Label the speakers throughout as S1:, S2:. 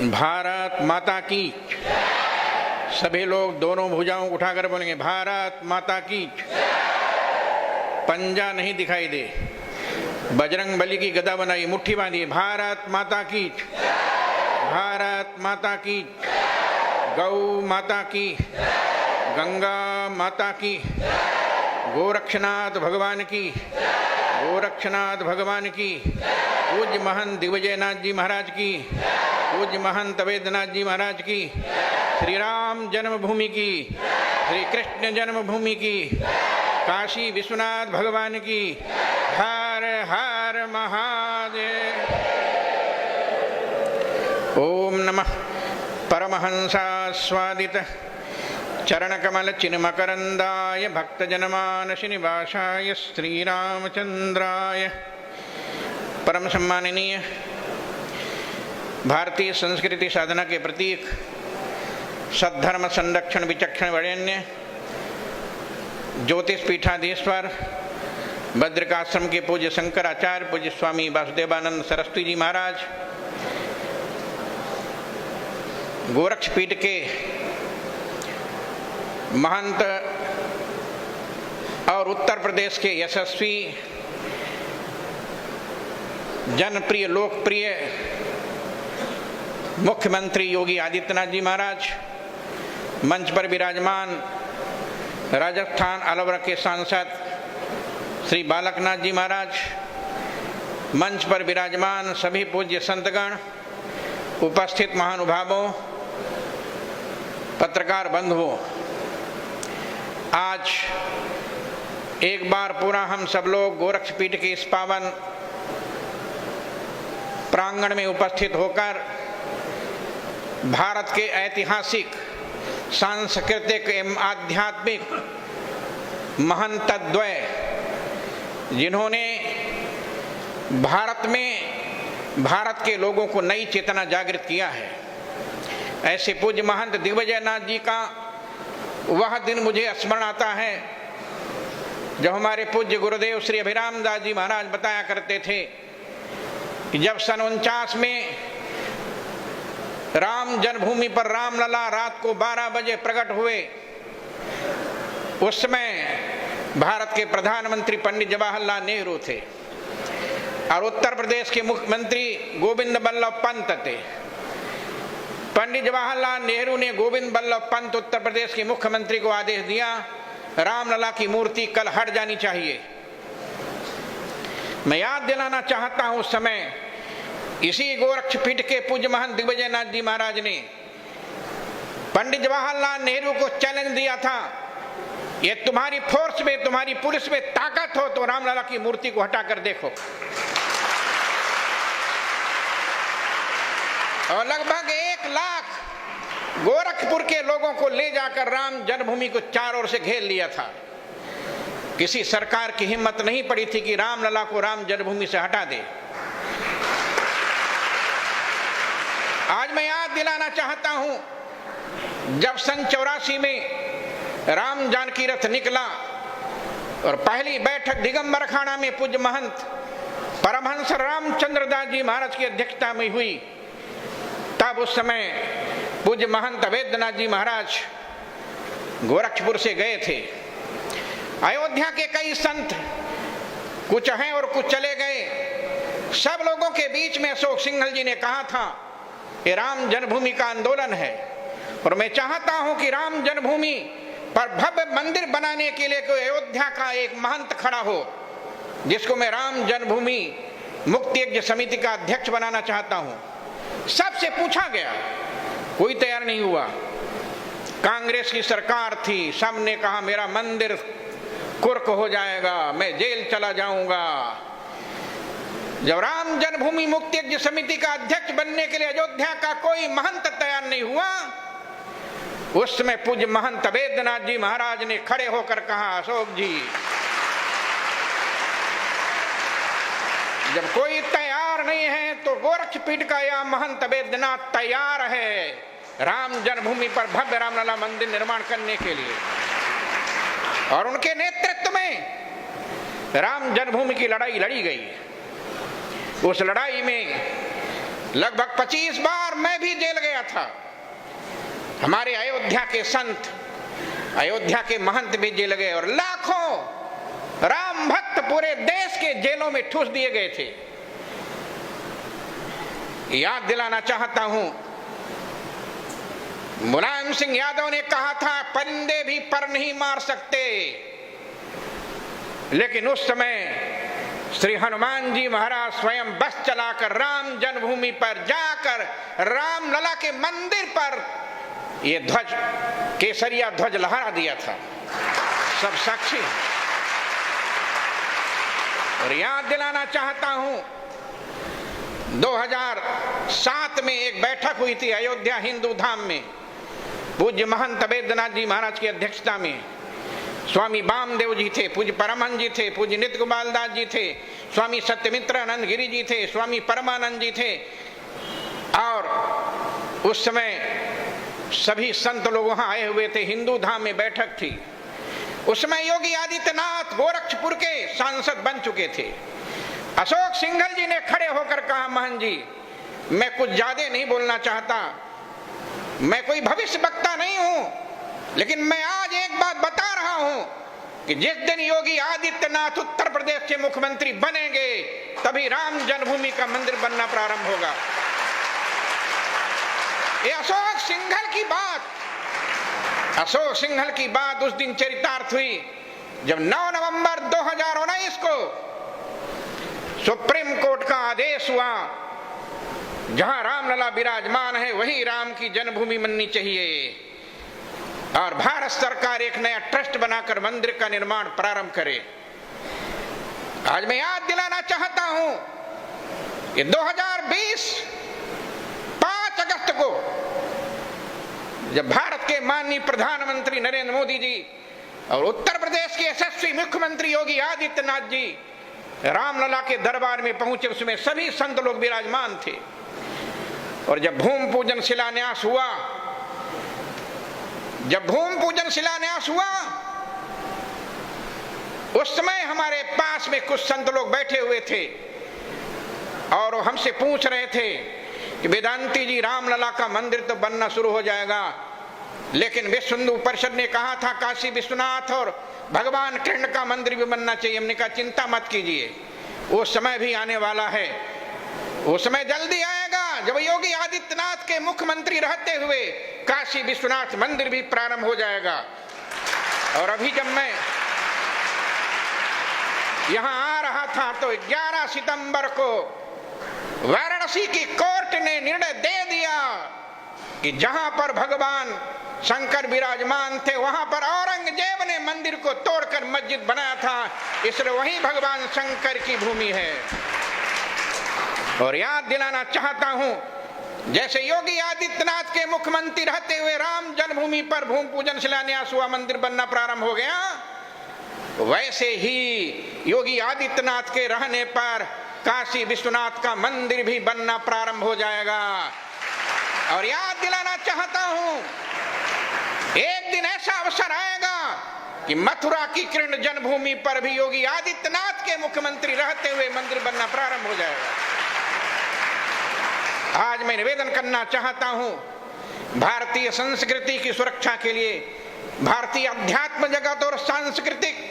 S1: भारत माता की। सभी लोग दोनों भुजाओं को उठाकर बोलेंगे भारत माता की। पंजा नहीं दिखाई दे। बजरंग बली की गदा बनाई, मुट्ठी बांधी, भारत माता की, भारत माता की, गौ माता की, गंगा माता की, गोरक्षनाथ भगवान की, गोरक्षनाथ भगवान की, पूज्य महंत दिग्विजयनाथ जी महाराज की, पूज्य महंत वेदनाथ जी महाराज की, श्री राम जन्मभूमि की, श्री कृष्ण जन्मभूमि की, काशी विश्वनाथ भगवान की, हर हर महादेव। ओम नमः परमहंसास्वादित चरणकमल चिन्मकरंदाय भक्तजनमानस निवासाय श्रीरामचंद्राय। परम सम्माननीय भारतीय संस्कृति साधना के प्रतीक सद्धर्म संरक्षण विचक्षण वरेण्य ज्योतिष पीठाधीश्वर बद्रिकाश्रम के पूज्य शंकराचार्य पूज्य स्वामी वासुदेवानंद सरस्वती जी महाराज, गोरक्ष पीठ के महंत और उत्तर प्रदेश के यशस्वी जनप्रिय लोकप्रिय मुख्यमंत्री योगी आदित्यनाथ जी महाराज, मंच पर विराजमान राजस्थान अलवर के सांसद श्री बालकनाथ जी महाराज, मंच पर विराजमान सभी पूज्य संतगण, उपस्थित महानुभावों, पत्रकार बंधुओं, आज एक बार पूरा हम सब लोग गोरक्ष पीठ के इस पावन प्रांगण में उपस्थित होकर भारत के ऐतिहासिक सांस्कृतिक एवं आध्यात्मिक महंतद्वय, जिन्होंने भारत में भारत के लोगों को नई चेतना जागृत किया है, ऐसे पूज्य महंत दिग्विजयनाथ जी का वह दिन मुझे स्मरण आता है जब हमारे पूज्य गुरुदेव श्री अभिराम दास जी महाराज बताया करते थे कि जब सन 49 में राम जन्मभूमि पर रामलला रात को 12 बजे प्रकट हुए, उस समय भारत के प्रधानमंत्री पंडित जवाहरलाल नेहरू थे और उत्तर प्रदेश के मुख्यमंत्री गोविंद बल्लभ पंत थे। पंडित जवाहरलाल नेहरू ने गोविंद बल्लभ पंत उत्तर प्रदेश के मुख्यमंत्री को आदेश दिया, रामलला की मूर्ति कल हट जानी चाहिए। मैं याद दिलाना चाहता हूं, उस समय इसी गोरक्ष पीठ के पूज्य महंत दिग्विजयनाथ जी महाराज ने पंडित जवाहरलाल नेहरू को चैलेंज दिया था, ये तुम्हारी फोर्स में, तुम्हारी पुलिस में ताकत हो तो रामलला की मूर्ति को हटाकर देखो। और लगभग 1 लाख गोरखपुर के लोगों को ले जाकर राम जन्मभूमि को चारों ओर से घेर लिया था। किसी सरकार की हिम्मत नहीं पड़ी थी कि रामलला को राम जन्मभूमि से हटा दे। आज मैं याद दिलाना चाहता हूं, जब सन 84 में राम जानकी रथ निकला और पहली बैठक दिगंबर अखाड़ा में पूज्य महंत परमहंस रामचंद्र दास जी महाराज की अध्यक्षता में हुई, तब उस समय पूज्य महंत वेदनाथ जी महाराज गोरखपुर से गए थे। अयोध्या के कई संत कुछ हैं और कुछ चले गए। सब लोगों के बीच में अशोक सिंघल जी ने कहा था ये राम जन्मभूमि का आंदोलन है और मैं चाहता हूं कि राम जन्मभूमि पर भव्य मंदिर बनाने के लिए कोई अयोध्या का एक महंत खड़ा हो, जिसको मैं राम जन्मभूमि मुक्ति यज्ञ समिति का अध्यक्ष बनाना चाहता हूं। सबसे पूछा गया, कोई तैयार नहीं हुआ। कांग्रेस की सरकार थी, सबने कहा मेरा मंदिर कुर्क हो जाएगा, मैं जेल चला जाऊंगा। जब राम जन्मभूमि मुक्ति यज्ञ समिति का अध्यक्ष बनने के लिए अयोध्या का कोई महंत तैयार नहीं हुआ, उस समय पूज्य महंत वेदनाथ जी महाराज ने खड़े होकर कहा, अशोक जी, जब कोई तैयार नहीं है तो गोरक्ष पीठ का यह महंत वेदनाथ तैयार है राम जन्मभूमि पर भव्य रामलला मंदिर निर्माण करने के लिए। और उनके नेतृत्व में राम जन्मभूमि की लड़ाई लड़ी गई। उस लड़ाई में लगभग 25 बार मैं भी जेल गया था। हमारे अयोध्या के संत, अयोध्या के महंत भी जेल गए और लाखों राम भक्त पूरे देश के जेलों में ठूस दिए गए थे। याद दिलाना चाहता हूं, मुलायम सिंह यादव ने कहा था परिंदे भी पर नहीं मार सकते, लेकिन उस समय श्री हनुमान जी महाराज स्वयं बस चलाकर राम जन्मभूमि पर जाकर रामलला के मंदिर पर ये ध्वज, केसरिया ध्वज लहरा दिया था। सब साक्षी हैं। और याद दिलाना चाहता हूं, 2007 में एक बैठक हुई थी अयोध्या हिंदू धाम में, पूज्य महंत वेद्यनाथ जी महाराज की अध्यक्षता में। स्वामी वामदेव जी थे, पूज्य परमहंस जी थे, पूज्य नित्य गोपाल दास जी थे, स्वामी सत्यमित्रानंद गिरी जी थे, स्वामी परमानंद जी थे, और उस समय सभी संत लोग वहां आए हुए थे। हिंदू धाम में बैठक थी। उस समय योगी आदित्यनाथ गोरखपुर के सांसद बन चुके थे। अशोक सिंघल जी ने खड़े होकर कहा, महंत जी मैं कुछ ज्यादा नहीं बोलना चाहता, मैं कोई भविष्य वक्ता नहीं हूं, लेकिन मैं आज एक बात बता रहा हूं कि जिस दिन योगी आदित्यनाथ उत्तर प्रदेश के मुख्यमंत्री बनेंगे तभी राम जन्मभूमि का मंदिर बनना प्रारंभ होगा। ये अशोक सिंघल की बात उस दिन चरितार्थ हुई जब 9 नवंबर 2019 को सुप्रीम कोर्ट का आदेश हुआ, जहां रामलला विराजमान है वही राम की जन्मभूमि बननी चाहिए, और भारत सरकार एक नया ट्रस्ट बनाकर मंदिर का निर्माण प्रारंभ करे। आज मैं याद दिलाना चाहता हूं, ये 2020 5 अगस्त को जब भारत के माननीय प्रधानमंत्री नरेंद्र मोदी जी और उत्तर प्रदेश के यशस्वी मुख्यमंत्री योगी आदित्यनाथ जी रामलला के दरबार में पहुंचे, उसमें सभी संत लोग विराजमान थे। और जब भूमि पूजन शिलान्यास हुआ, उस समय हमारे पास में कुछ संत लोग बैठे हुए थे और हमसे पूछ रहे थे कि वेदांती जी रामलला का मंदिर तो बनना शुरू हो जाएगा, लेकिन विश्व हिंदू परिषद ने कहा था काशी विश्वनाथ और भगवान कृष्ण का मंदिर भी बनना चाहिए। हमने कहा चिंता मत कीजिए, वो समय भी आने वाला है, वो समय जल्दी आएगा जब योगी आदित्यनाथ के मुख्यमंत्री रहते हुए काशी विश्वनाथ मंदिर भी प्रारंभ हो जाएगा। और अभी जब मैं यहां आ रहा था तो 11 सितंबर को वाराणसी की कोर्ट ने निर्णय दे दिया कि जहां पर भगवान शंकर विराजमान थे वहां पर औरंगजेब ने मंदिर को तोड़कर मस्जिद बनाया था, इसलिए वही भगवान शंकर की भूमि है। और याद दिलाना चाहता हूं, जैसे योगी आदित्यनाथ के मुख्यमंत्री रहते हुए राम जन्मभूमि पर भूमि पूजन शिलान्यास हुआ, मंदिर बनना प्रारंभ हो गया, वैसे ही योगी आदित्यनाथ के रहने पर काशी विश्वनाथ का मंदिर भी बनना प्रारंभ हो जाएगा। और याद दिलाना चाहता हूं, एक दिन ऐसा अवसर आएगा कि मथुरा की कृष्ण जन्मभूमि पर भी योगी आदित्यनाथ के मुख्यमंत्री रहते हुए मंदिर बनना प्रारंभ हो जाएगा। आज मैं निवेदन करना चाहता हूं, भारतीय संस्कृति की सुरक्षा के लिए, भारतीय अध्यात्म जगत और सांस्कृतिक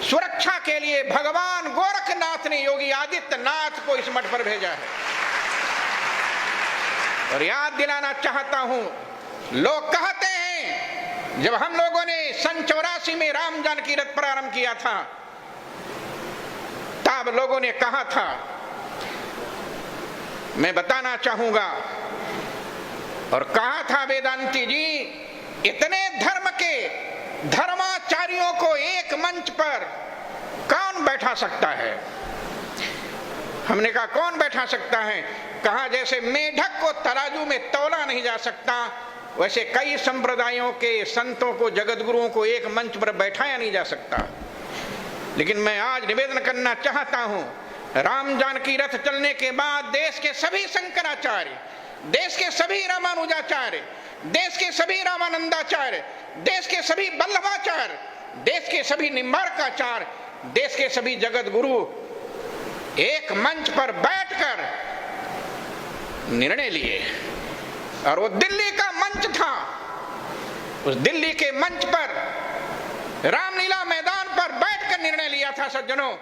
S1: सुरक्षा के लिए भगवान गोरखनाथ ने योगी आदित्यनाथ को इस मठ पर भेजा है। और याद दिलाना चाहता हूं, लोग कहते हैं जब हम लोगों ने सन 84 में राम जानकी रथ प्रारंभ किया था, तब लोगों ने कहा था, मैं बताना चाहूंगा, और कहा था वेदांती जी इतने धर्म के धर्माचार्यों को एक मंच पर कौन बैठा सकता है? हमने कहा कौन बैठा सकता है? कहा जैसे मेढक को तराजू में तौला नहीं जा सकता, वैसे कई संप्रदायों के संतों को, जगतगुरुओं को एक मंच पर बैठाया नहीं जा सकता। लेकिन मैं आज निवेदन करना चाहता हूं, राम जानकी रथ चलने के बाद देश के सभी शंकराचार्य, देश के सभी रामानुजाचार्य, देश के सभी रामानंदाचार्य, देश के सभी वल्लभाचार्य, देश के सभी निम्बार्काचार्य, देश के सभी जगत गुरु एक मंच पर बैठकर निर्णय लिए और वो दिल्ली का मंच था। उस दिल्ली के मंच पर रामलीला मैदान पर बैठकर निर्णय लिया था सज्जनों,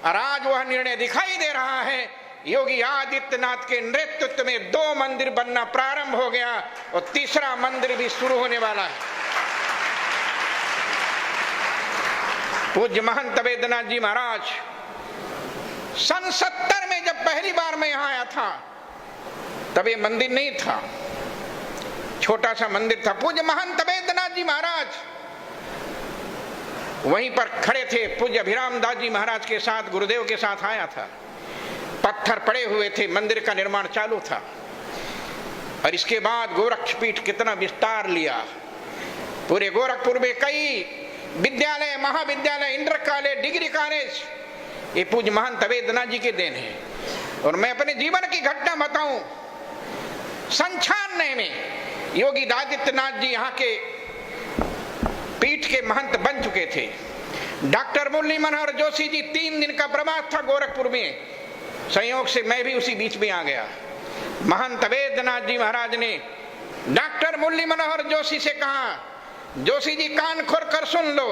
S1: और आज वह निर्णय दिखाई दे रहा है। योगी आदित्यनाथ के नेतृत्व में 2 मंदिर बनना प्रारंभ हो गया और तीसरा मंदिर भी शुरू होने वाला है। पूज्य महंत वेद्यनाथ जी महाराज सन 70 में जब पहली बार मैं यहां आया था तब ये मंदिर नहीं था, छोटा सा मंदिर था। पूज्य महंत वेद्यनाथ जी महाराज वहीं पर खड़े थे। पूज्य अभिराम दास जी महाराज के साथ, गुरुदेव के साथ आया था। पत्थर पड़े हुए थे, मंदिर का निर्माण चालू था। और इसके बाद गोरक्षपीठ कितना विस्तार लिया। पूरे गोरखपुर में कई विद्यालय, महाविद्यालय, इंटर कॉलेज, डिग्री कॉलेज, ये पूज्य महंत वेद्यनाथ जी के देन है। और मैं अपने जीवन की घटना बताऊं, सन 96 में योगी आदित्यनाथ जी यहाँ के पीठ के महंत बन चुके थे। डॉक्टर मुरली मनोहर जोशी जी 3 दिन का प्रवास था गोरखपुर में, संयोग से मैं भी उसी बीच में आ गया। महंत वेद्यनाथ जी महाराज ने डॉक्टर मुरली मनोहर जोशी से कहा, जोशी जी कान खोल कर सुन लो,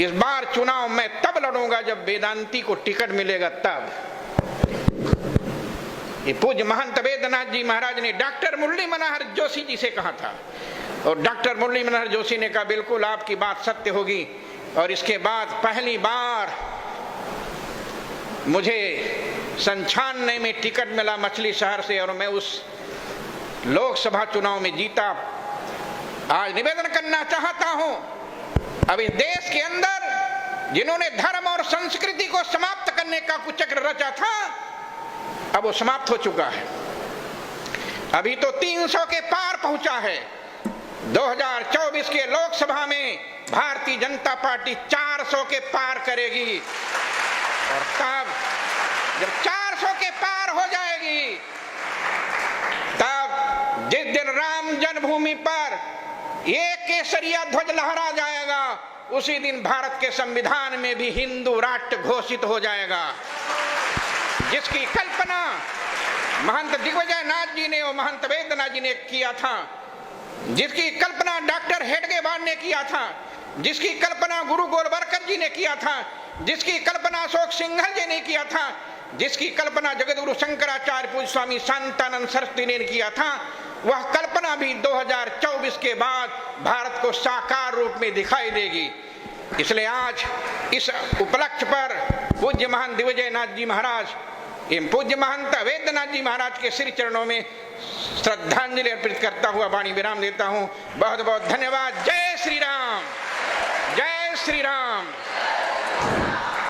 S1: इस बार चुनाव मैं तब लड़ूंगा जब वेदांती को टिकट मिलेगा तब। ये पूज्य महंत वेद्यनाथ जी महाराज ने डॉक्टर मुरली मनोहर जोशी जी से कहा था। और डॉक्टर मुरली मनोहर जोशी ने कहा बिल्कुल आपकी बात सत्य होगी। और इसके बाद पहली बार मुझे सन 96 में टिकट मिला मछली शहर से और मैं उस लोकसभा चुनाव में जीता। आज निवेदन करना चाहता हूं, अब इस देश के अंदर जिन्होंने धर्म और संस्कृति को समाप्त करने का कुचक्र रचा था, अब वो समाप्त हो चुका है। अभी तो 300 के पार पहुंचा है। 2024 के लोकसभा में भारतीय जनता पार्टी 400 के पार करेगी। और तब जब 400 के पार हो जाएगी, तब जिस दिन राम जन्मभूमि पर एक केसरिया ध्वज लहरा जाएगा, उसी दिन भारत के संविधान में भी हिंदू राष्ट्र घोषित हो जाएगा। जिसकी कल्पना महंत दिग्विजय नाथ जी ने और महंत वेद्यनाथ जी ने किया था, जिसकी कल्पना डॉक्टर हेडगेवार ने किया था, जिसकी कल्पना गुरु गोलवलकर जी ने किया था, जिसकी कल्पना अशोक सिंघल जी ने किया था, जिसकी कल्पना जगतगुरु शंकराचार्य पूज्य स्वामी शांतानंद सरस्वती ने किया था, वह कल्पना भी 2024 के बाद भारत को साकार रूप में दिखाई देगी। इसलिए आज इस उपलक्ष्य पर पूज्य महंत दिग्विजय नाथ जी महाराज एवं पूज्य महंत वेद्यनाथ जी महाराज के श्री चरणों में श्रद्धांजलि अर्पित करता हुआ वाणी विराम देता हूं। बहुत बहुत धन्यवाद। जय श्री राम, जय श्री राम।